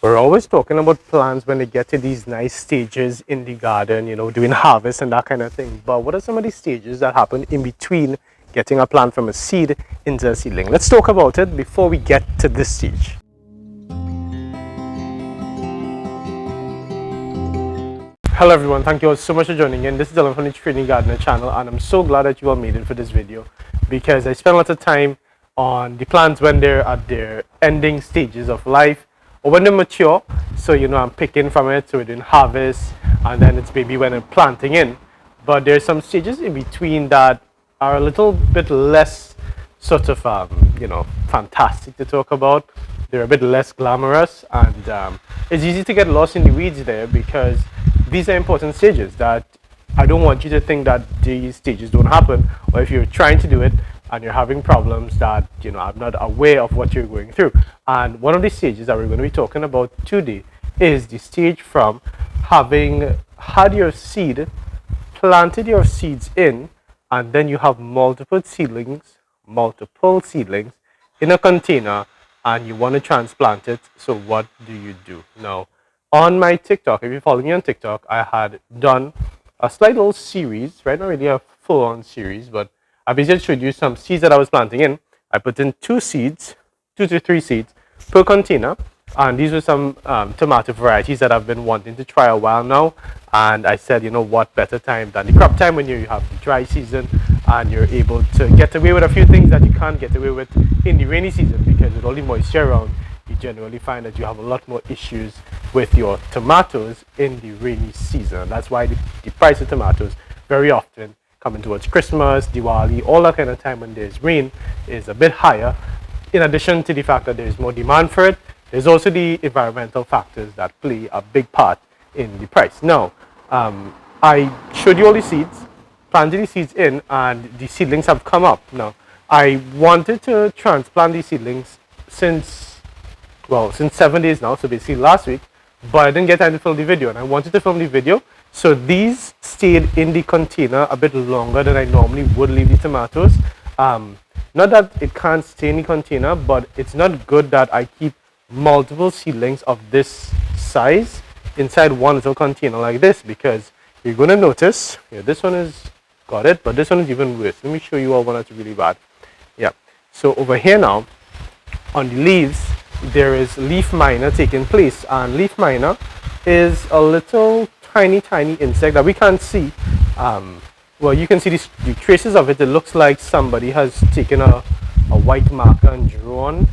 We're always talking about plants when they get to these nice stages in the garden, doing harvest and that kind of thing. But what are some of these stages that happen in between getting a plant from a seed into a seedling? Let's talk about it before we get to this stage. Hello everyone, thank you all so much for joining in. This is Dylan from the Trinidad Gardener channel, and I'm so glad that you all made it for this video because I spend lots of time on the plants when they're at their ending stages of life or when they're mature. So I'm picking from it, so we're doing harvest, and then it's maybe when I'm planting in. But there's some stages in between that are a little bit less sort of fantastic to talk about. They're a bit less glamorous, and it's easy to get lost in the weeds there because these are important stages that I don't want you to think that these stages don't happen, or if you're trying to do it and you're having problems that I'm not aware of what you're going through. And one of the stages that we're going to be talking about today is the stage from having had your seed, planted your seeds in, and then you have multiple seedlings in a container, and you want to transplant it. So what do you do now? On my TikTok, if you follow me on TikTok, I had done a slight little series, right? Not really a full-on series, but I basically showed you some seeds that I was planting in. I put in 2 to 3 seeds per container, and these were some tomato varieties that I've been wanting to try a while now. And I said, what better time than the crop time when you have the dry season and you're able to get away with a few things that you can't get away with in the rainy season, because with all the moisture around, you generally find that you have a lot more issues with your tomatoes in the rainy season. That's why the price of tomatoes very often coming towards Christmas, Diwali, all that kind of time when there's rain is a bit higher. In addition to the fact that there's more demand for it, there's also the environmental factors that play a big part in the price. Now, I showed you all the seeds, planted the seeds in, and the seedlings have come up. Now, I wanted to transplant these seedlings since 7 days now, so basically last week, but I didn't get time to film the video, and I wanted to film the video, so these stayed in the container a bit longer than I normally would leave the tomatoes. Not that it can't stay in the container, but it's not good that I keep multiple seedlings of this size inside one little container like this, because you're going to notice, this one has got it, but this one is even worse. Let me show you all one that's really bad. Yeah, so over here now, on the leaves, there is leaf miner taking place, and leaf miner is a little tiny insect that we can't see. Well, you can see the traces of it. It looks like somebody has taken a white marker and drawn,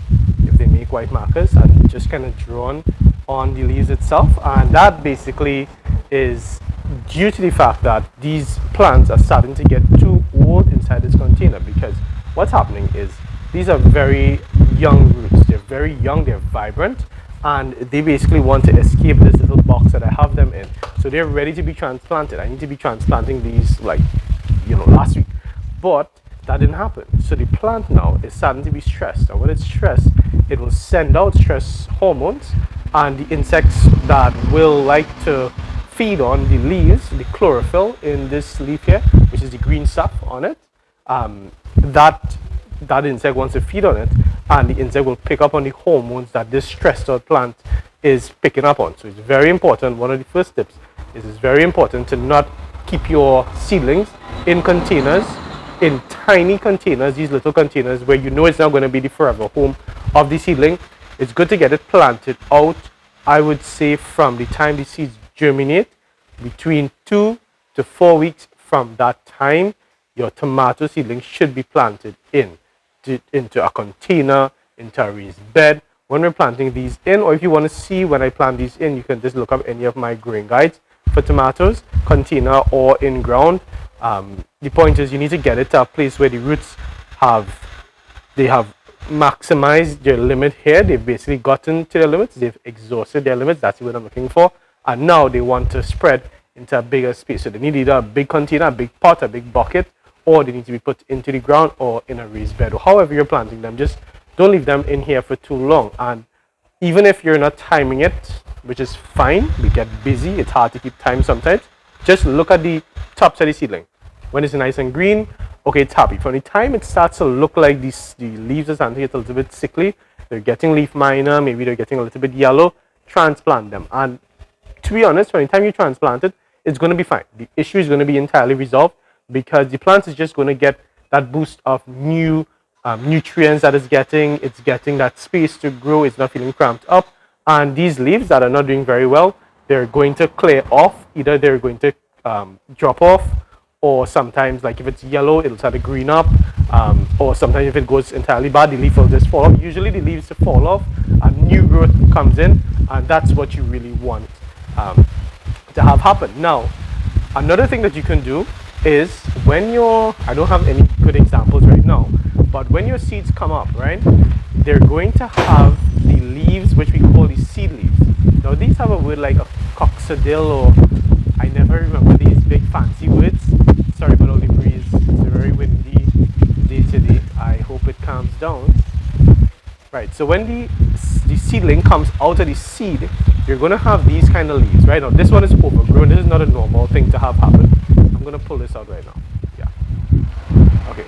if they make white markers, and just kind of drawn on the leaves itself. And that basically is due to the fact that these plants are starting to get too old inside this container, because what's happening is these are very young roots. They're very young, they're vibrant, and they basically want to escape this little box that I have them in. So they're ready to be transplanted. I need to be transplanting these last week, but that didn't happen. So the plant now is starting to be stressed, and when it's stressed, it will send out stress hormones, and the insects that will like to feed on the leaves, the chlorophyll in this leaf here, which is the green stuff on it, that insect wants to feed on it, and the insect will pick up on the hormones that this stressed out plant is picking up on. So it's very important. One of the first tips is it's very important to not keep your seedlings in containers, in tiny containers, these little containers where it's not going to be the forever home of the seedling. It's good to get it planted out, I would say, from the time the seeds germinate, between 2 to 4 weeks from that time. Your tomato seedlings should be planted into a container, into a raised bed. When we're planting these in, or if you want to see when I plant these in, you can just look up any of my growing guides for tomatoes, container or in ground. The point is you need to get it to a place where the roots have maximized their limit here. They've basically gotten to their limits, they've exhausted their limits, that's what I'm looking for, and now they want to spread into a bigger space. So they need either a big container, a big pot, a big bucket, or they need to be put into the ground or in a raised bed, or however you're planting them. Just don't leave them in here for too long. And even if you're not timing it, which is fine, we get busy, it's hard to keep time sometimes, just look at the top of the seedling. When it's nice and green, okay, it's happy. From the time it starts to look like the leaves are starting to get a little bit sickly, they're getting leaf miner, maybe they're getting a little bit yellow, transplant them. And to be honest, by the time you transplant it, it's going to be fine. The issue is going to be entirely resolved because the plant is just going to get that boost of new nutrients that it's getting. It's getting that space to grow. It's not feeling cramped up. And these leaves that are not doing very well, they're going to clear off. Either they're going to drop off, or sometimes, like if it's yellow, it'll start to green up. Or sometimes if it goes entirely bad, the leaf will just fall off. Usually the leaves fall off and new growth comes in, and that's what you really want to have happen. Now, another thing that you can do is when I don't have any good examples right now, but when your seeds come up, right, they're going to have the leaves, which we call the seed leaves. Now, these have a word like a coccydill, or I never remember these big fancy words. Sorry about all the breeze. It's a very windy day today. I hope it calms down. Right, so when the seedling comes out of the seed, you're going to have these kind of leaves, right? Now, this one is overgrown. This is not a normal thing to have happen. I'm going to pull this out right now. Yeah. Okay,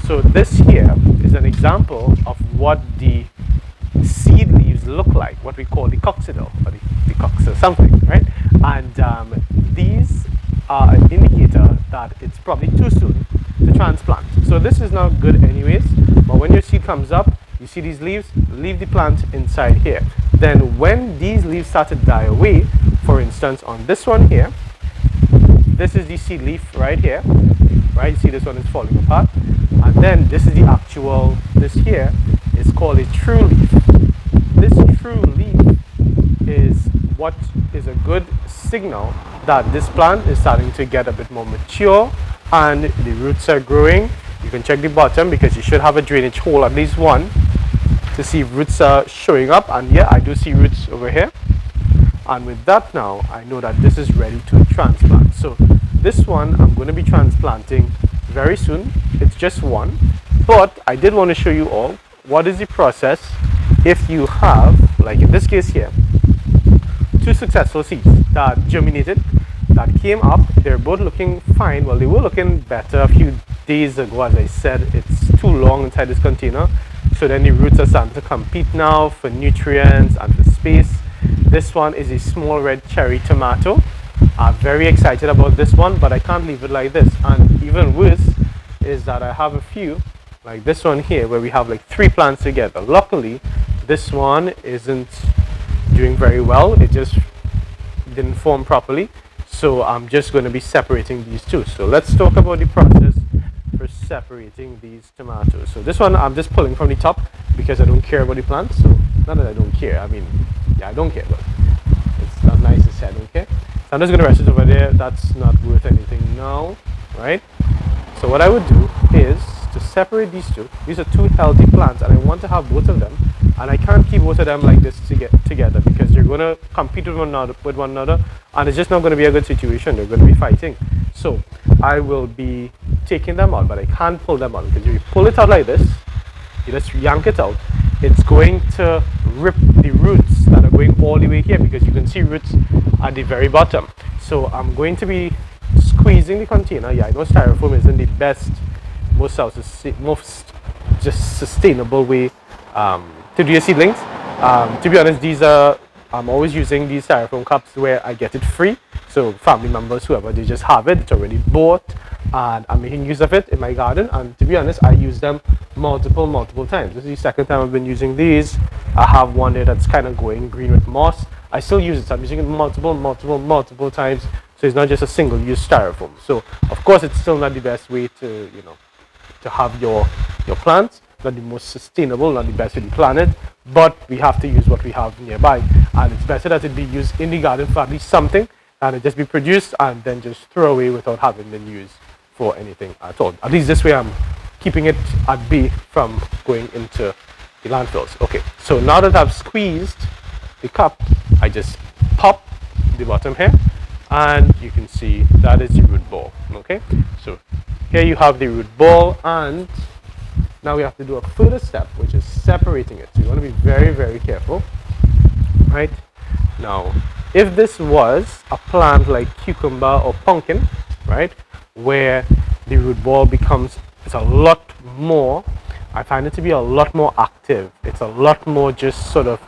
so this here is an example of what the seed leaves look like, what we call the coccydill, or the coccydill something, right? And these are an indicator that it's probably too soon to transplant. So this is not good anyways, but when your seed comes up, you see these leaves, leave the plant inside here. Then when these leaves start to die away, for instance on this one here, this is the seed leaf right here, right? You see this one is falling apart. And then this is the actual, this here is called a true leaf. This true leaf is what is a good signal that this plant is starting to get a bit more mature and the roots are growing. You can check the bottom because you should have a drainage hole, at least one, to see if roots are showing up. And yeah, I do see roots over here. And with that now, I know that this is ready to transplant. So this one I'm going to be transplanting very soon. It's just one, but I did want to show you all what is the process if you have, like in this case here, two successful seeds that germinated, that came up. They're both looking fine. Well, they were looking better a few days ago. As I said, it's too long inside this container, so then the roots are starting to compete now for nutrients and for space. This one is a small red cherry tomato. I'm very excited about this one, but I can't leave it like this. And even worse is that I have a few like this one here where we have like 3 plants together. Luckily, this one isn't doing very well. It just didn't form properly, so I'm just going to be separating these two. So let's talk about the process for separating these tomatoes. So this one I'm just pulling from the top because I don't care about the plants. So not that I don't care, I mean, yeah, I don't care, but it's not nice to say I don't care. So I'm just going to rest it over there. That's not worth anything now, right? So what I would do is to separate these two. These are 2 healthy plants and I want to have both of them, and I can't keep both of them like this together because they're going to compete with one another and it's just not going to be a good situation. They're going to be fighting. So I will be taking them out, but I can't pull them out because if you pull it out like this, you just yank it out, it's going to rip the roots that are going all the way here because you can see roots at the very bottom. So I'm going to be squeezing the container. Yeah, I know styrofoam isn't the best, most just sustainable way to do your seedlings. To be honest, I'm always using these styrofoam cups where I get it free. So family members, whoever, they just have it. It's already bought, and I'm making use of it in my garden. And to be honest, I use them multiple times. This is the second time I've been using these. I have one there that's kind of going green with moss. I still use it. So I'm using it multiple times. So it's not just a single-use styrofoam. So of course, it's still not the best way to to have your plants. Not the most sustainable, not the best for the planet, but we have to use what we have nearby, and it's better that it be used in the garden for at least something than it just be produced and then just throw away without having been used for anything at all. At least this way I'm keeping it at bay from going into the landfills. Okay, so now that I've squeezed the cup, I just pop the bottom here and you can see that is the root ball. Okay, so here you have the root ball, and now we have to do a further step, which is separating it. So you want to be very careful, right? Now, if this was a plant like cucumber or pumpkin, right, where the root ball it's a lot more, I find it to be a lot more active. It's a lot more just sort of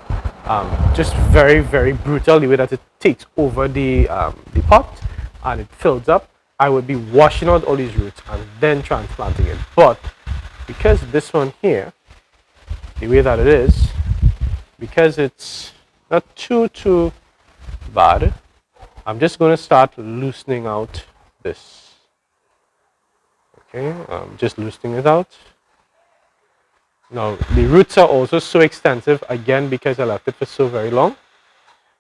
Just very, very brutal the way that it takes over the pot and it fills up. I would be washing out all these roots and then transplanting it. But because this one here, the way that it is, because it's not too bad, I'm just going to start loosening out this. Okay, just loosening it out. Now the roots are also so extensive again because I left it for so very long.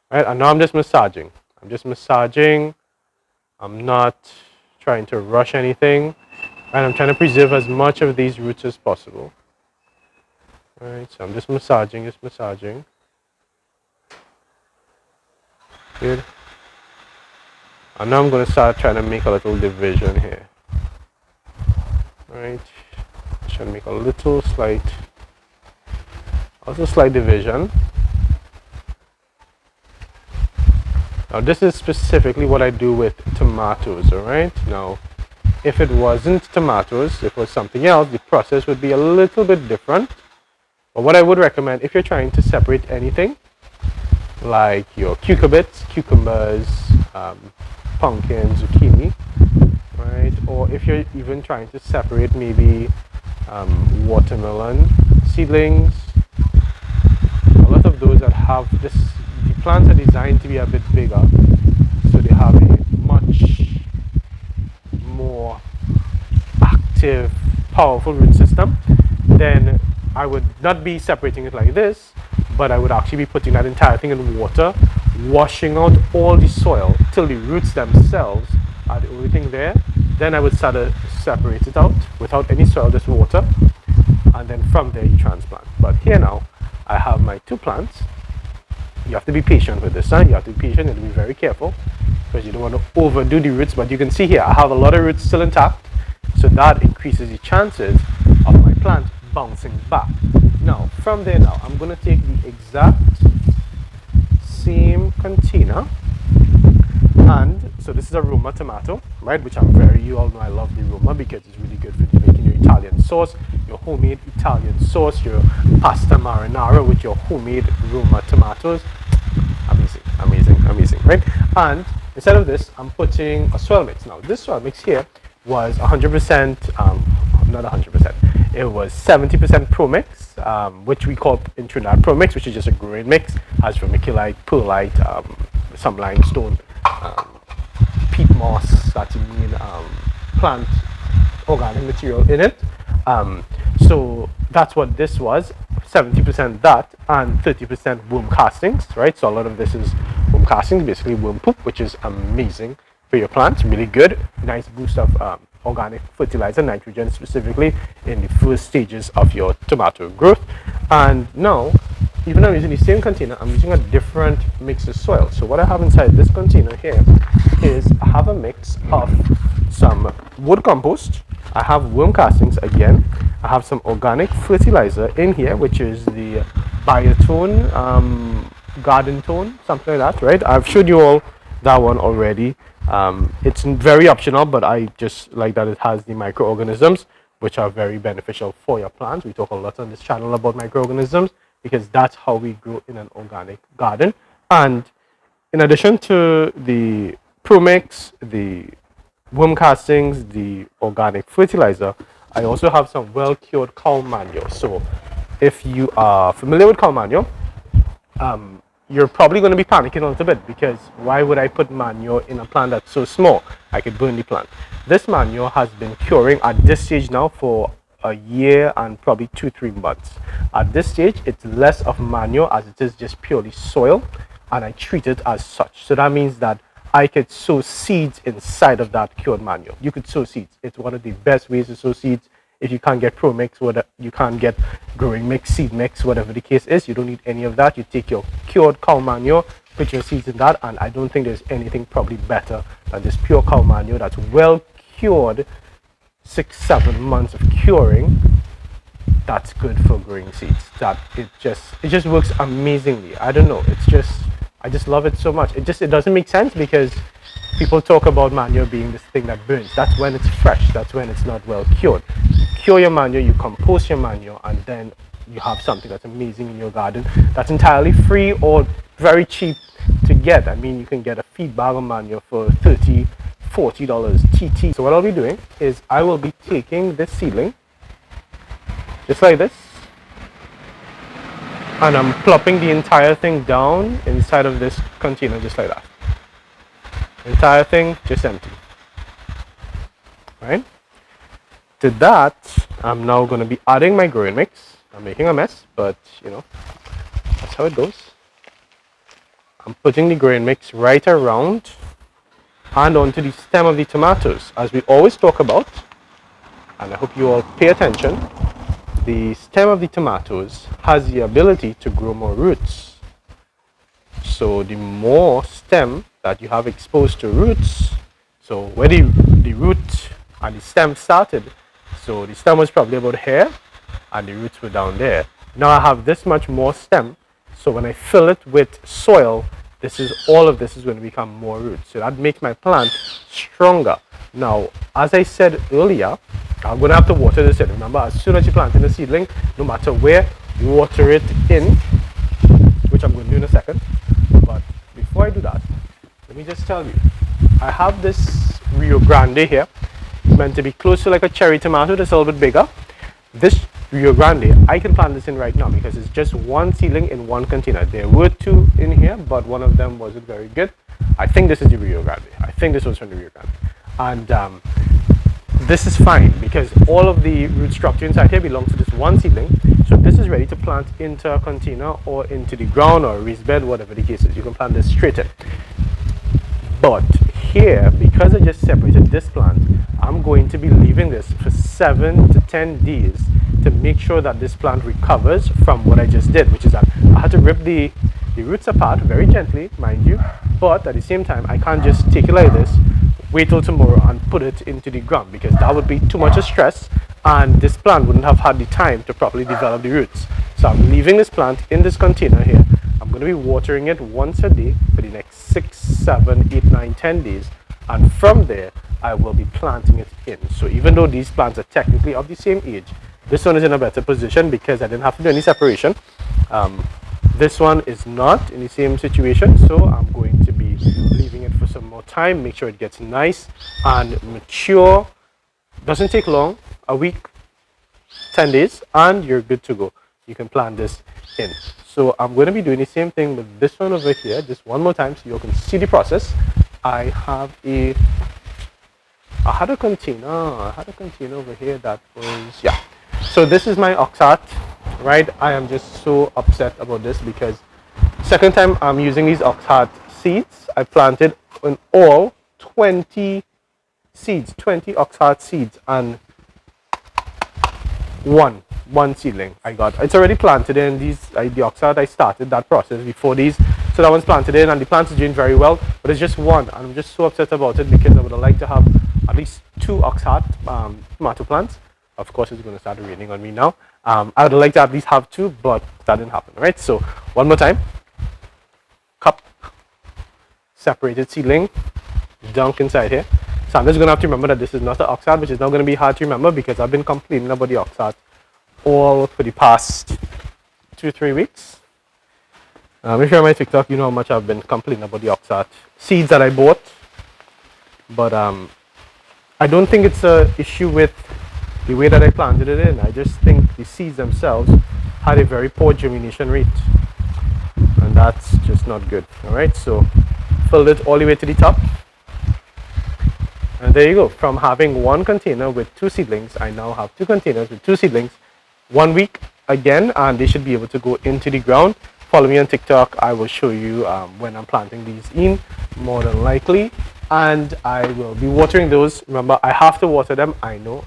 Right, and now I'm just massaging. I'm just massaging. I'm not trying to rush anything. And I'm trying to preserve as much of these roots as possible. Alright, so I'm just massaging, Good. And now I'm going to start trying to make a little division here. Alright, trying to make a little slight division. Now this is specifically what I do with tomatoes, alright? Now, if it wasn't tomatoes, if it was something else, the process would be a little bit different. But what I would recommend if you're trying to separate anything, like your cucumbers, pumpkin, zucchini, right? Or if you're even trying to separate maybe watermelon seedlings, a lot of those that have this, the plants are designed to be a bit bigger, so they have a much more active, powerful root system. Then I would not be separating it like this, but I would actually be putting that entire thing in water, washing out all the soil till the roots themselves are the only thing there. Then I would start to separate it out without any soil, just water, and then from there you transplant. But here now, I have my two plants. You have to be patient with this, huh? You have to be patient and be very careful because you don't want to overdo the roots. But you can see here, I have a lot of roots still intact, so that increases the chances of my plant bouncing back. Now, from there now, I'm going to take the exact same container, and so this is a Roma tomato, right, which you all know I love the Roma because it's really good for making your Italian sauce, your homemade Italian sauce, your pasta marinara with your homemade Roma tomatoes. Amazing, right? And instead of this, I'm putting a soil mix. Now, this soil mix here was 100%, not 100%, it was 70% Pro Mix, which we call in Trinidad Pro Mix, which is just a growing mix, has vermiculite, perlite, some limestone, peat moss, that's mean plant organic material in it. So that's what this was, 70% that and 30% worm castings, right? So a lot of this is worm castings, basically worm poop, which is amazing for your plants, really good, nice boost of organic fertilizer, nitrogen specifically in the first stages of your tomato growth. And now, even though I'm using the same container, I'm using a different mix of soil. So what I have inside this container here is I have a mix of some wood compost, I have worm castings again, I have some organic fertilizer in here, which is the biotone, garden tone, something like that, right? I've showed you all that one already. It's very optional, but I just like that it has the microorganisms, which are very beneficial for your plants. We talk a lot on this channel about microorganisms because that's how we grow in an organic garden. And in addition to the Promix, the worm castings, the organic fertilizer, I also have some well-cured cow manure. So if you are familiar with cow manure, you're probably going to be panicking a little bit because why would I put manure in a plant that's so small? I could burn the plant. This manure has been curing at this stage now for a year and probably 2-3 months. At this stage, it's less of manure as it is just purely soil, and I treat it as such. So that means that I could sow seeds inside of that cured manure. You could sow seeds. It's one of the best ways to sow seeds. If you can't get Pro Mix, you can't get growing mix, seed mix, whatever the case is, you don't need any of that. You take your cured cow manure, put your seeds in that, and I don't think there's anything probably better than this pure cow manure that's well cured, 6-7 months of curing. That's good for growing seeds. That it just works amazingly. I don't know. I just love it so much. It doesn't make sense because people talk about manure being this thing that burns. That's when it's fresh. That's when it's not well cured. You cure your manure, you compost your manure, and then you have something that's amazing in your garden that's entirely free or very cheap to get. I mean, you can get a feed bag of manure for $30, $40 TT. So what I'll be doing is I will be taking this seedling just like this, and I'm plopping the entire thing down inside of this container just like that. Entire thing just empty, right? To that, I'm now going to be adding my growing mix. I'm making a mess, but you know, that's how it goes. I'm putting the growing mix right around and onto the stem of the tomatoes. As we always talk about, and I hope you all pay attention, the stem of the tomatoes has the ability to grow more roots. So the more stem that you have exposed to roots, so where the root and the stem started, so the stem was probably about here and the roots were down there. Now I have this much more stem, so when I fill it with soil, all of this is going to become more roots. So that makes my plant stronger. Now, as I said earlier, I'm going to have to water this in. Remember, as soon as you plant in a seedling, no matter where, water it in, which I'm going to do in a second. But before I do that, let me just tell you, I have this Rio Grande here. It's meant to be close to like a cherry tomato, that's a little bit bigger. This Rio Grande, I can plant this in right now because it's just one seedling in one container. There were two in here, but one of them wasn't very good. I think this is the Rio Grande. I think this was from the Rio Grande. And this is fine because all of the root structure inside here belongs to this one seedling. So this is ready to plant into a container or into the ground or a raised bed, whatever the case is. You can plant this straight in. But here, because I just separated this plant, I'm going to be leaving this for 7 to 10 days to make sure that this plant recovers from what I just did, which is that I had to rip the roots apart very gently, mind you, but at the same time, I can't just take it like this, wait till tomorrow and put it into the ground because that would be too much of stress and this plant wouldn't have had the time to properly develop the roots. So I'm leaving this plant in this container here. I'm going to be watering it once a day for the next 6, 7, 8, 9, 10 days. And from there, I will be planting it in. So even though these plants are technically of the same age, this one is in a better position because I didn't have to do any separation. This one is not in the same situation, so I'm going to be leaving it for some more time, make sure it gets nice and mature. Doesn't take long, a week, 10 days, and you're good to go. You can plant this in. So I'm going to be doing the same thing with this one over here, just one more time so you can see the process. I had a container over here that was, yeah. So this is my oxart, right? I am just so upset about this because second time I'm using these oxart seeds. I planted in all 20 seeds, 20 oxart seeds, and one seedling I got. It's already planted in these, the oxart. I started that process before these, so that one's planted in and the plants are doing very well, but it's just one and I'm just so upset about it because I would have liked to have at least 2 oxart tomato plants. Of course it's going to start raining on me now. I would like to at least have 2, but that didn't happen. Right, so one more time, cup, separated seedling, dunk inside here. So I'm just going to have to remember that this is not an oxart, which is now going to be hard to remember because I've been complaining about the oxart all for the past 2-3 weeks. If you're on my TikTok, you know how much I've been complaining about the oxart seeds that I bought. But I don't think it's an issue with the way that I planted it in. I just think the seeds themselves had a very poor germination rate. And that's just not good. Alright, so filled it all the way to the top. And there you go. From having one container with 2 seedlings, I now have 2 containers with 2 seedlings. 1 week again, and they should be able to go into the ground. Follow me on TikTok. I will show you when I'm planting these in, more than likely. And I will be watering those. Remember, I have to water them. I know.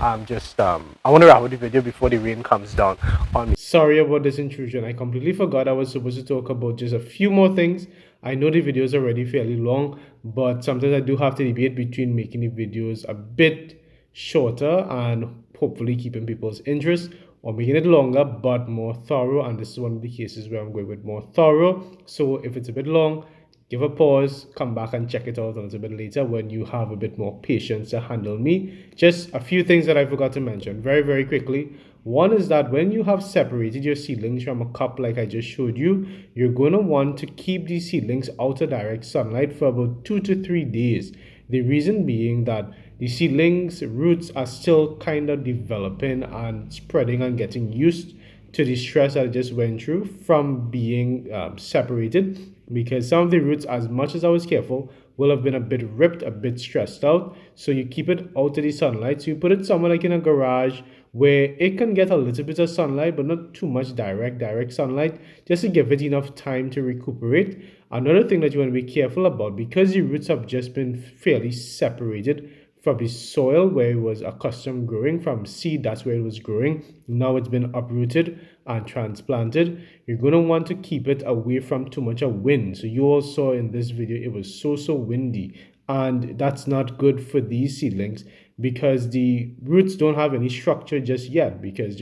I'm just, I want to wrap up the video before the rain comes down on me. Sorry about this intrusion. I completely forgot I was supposed to talk about just a few more things. I know the video is already fairly long, but sometimes I do have to debate between making the videos a bit shorter and hopefully keeping people's interest, or making it longer but more thorough. And this is one of the cases where I'm going with more thorough. So if it's a bit long, give a pause, come back and check it out a little bit later when you have a bit more patience to handle me. Just a few things that I forgot to mention very, very quickly. One is that when you have separated your seedlings from a cup like I just showed you, you're going to want to keep these seedlings out of direct sunlight for about 2 to 3 days. The reason being that the seedlings roots are still kind of developing and spreading and getting used to the stress that I just went through from being separated, because some of the roots, as much as I was careful, will have been a bit ripped, a bit stressed out. So you keep it out of the sunlight. So you put it somewhere like in a garage where it can get a little bit of sunlight, but not too much direct sunlight, just to give it enough time to recuperate. Another thing that you want to be careful about, because the roots have just been fairly separated from the soil where it was accustomed growing from seed, that's where it was growing. Now it's been uprooted and transplanted. You're going to want to keep it away from too much of wind. So you all saw in this video, it was so windy, and that's not good for these seedlings because the roots don't have any structure just yet, because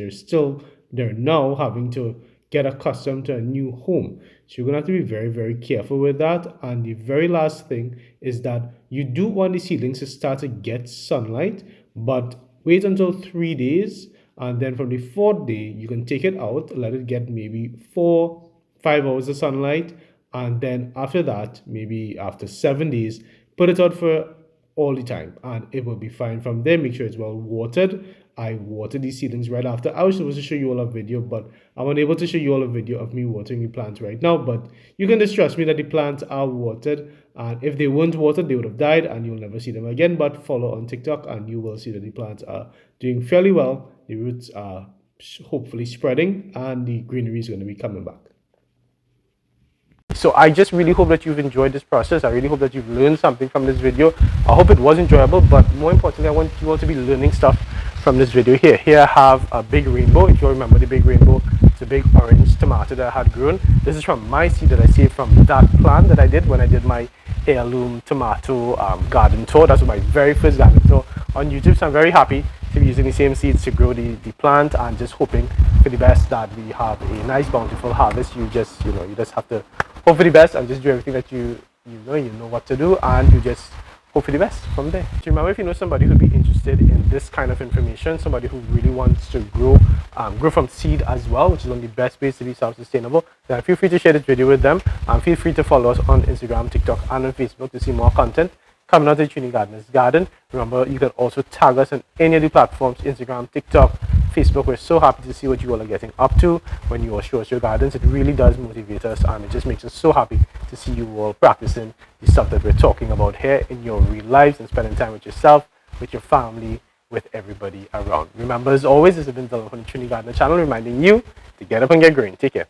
they're now having to get accustomed to a new home. So you're gonna have to be very careful with that. And the very last thing is that you do want the seedlings to start to get sunlight, but wait until 3 days, and then from the fourth day you can take it out, let it get maybe 4 5 hours of sunlight, and then after that, maybe after 7 days, put it out for all the time and it will be fine from there. Make sure it's well watered. I watered these seedlings right after. I was supposed to show you all a video, but I'm unable to show you all a video of me watering the plants right now. But you can just trust me that the plants are watered, and if they weren't watered, they would have died and you'll never see them again. But follow on TikTok and you will see that the plants are doing fairly well. The roots are hopefully spreading and the greenery is going to be coming back. So I just really hope that you've enjoyed this process. I really hope that you've learned something from this video. I hope it was enjoyable, but more importantly, I want you all to be learning stuff from this video here. Here I have a big rainbow. If you remember the big rainbow, it's a big orange tomato that I had grown. This is from my seed that I saved from that plant that I did when I did my heirloom tomato garden tour. That's my very first garden tour on YouTube. So I'm very happy to be using the same seeds to grow the plant, and just hoping for the best that we have a nice bountiful harvest. You just have to hope for the best and just do everything that you know what to do, and you just hope for the best from there. So remember, if you know somebody who'd be interested in this kind of information, somebody who really wants to grow from seed as well, which is one of the best ways to be self-sustainable, then feel free to share this video with them, and feel free to follow us on Instagram, TikTok, and on Facebook to see more content coming out of the Trinidad Gardener's Garden. Remember, you can also tag us on any of the platforms: Instagram, TikTok, Facebook. We're so happy to see what you all are getting up to when you all show us your gardens. It really does motivate us, and it just makes us so happy to see you all practicing the stuff that we're talking about here in your real lives, and spending time with yourself, with your family, with everybody around. Remember, as always, this has been Dylan from the Trinidad Gardener channel, reminding you to get up and get green. Take care.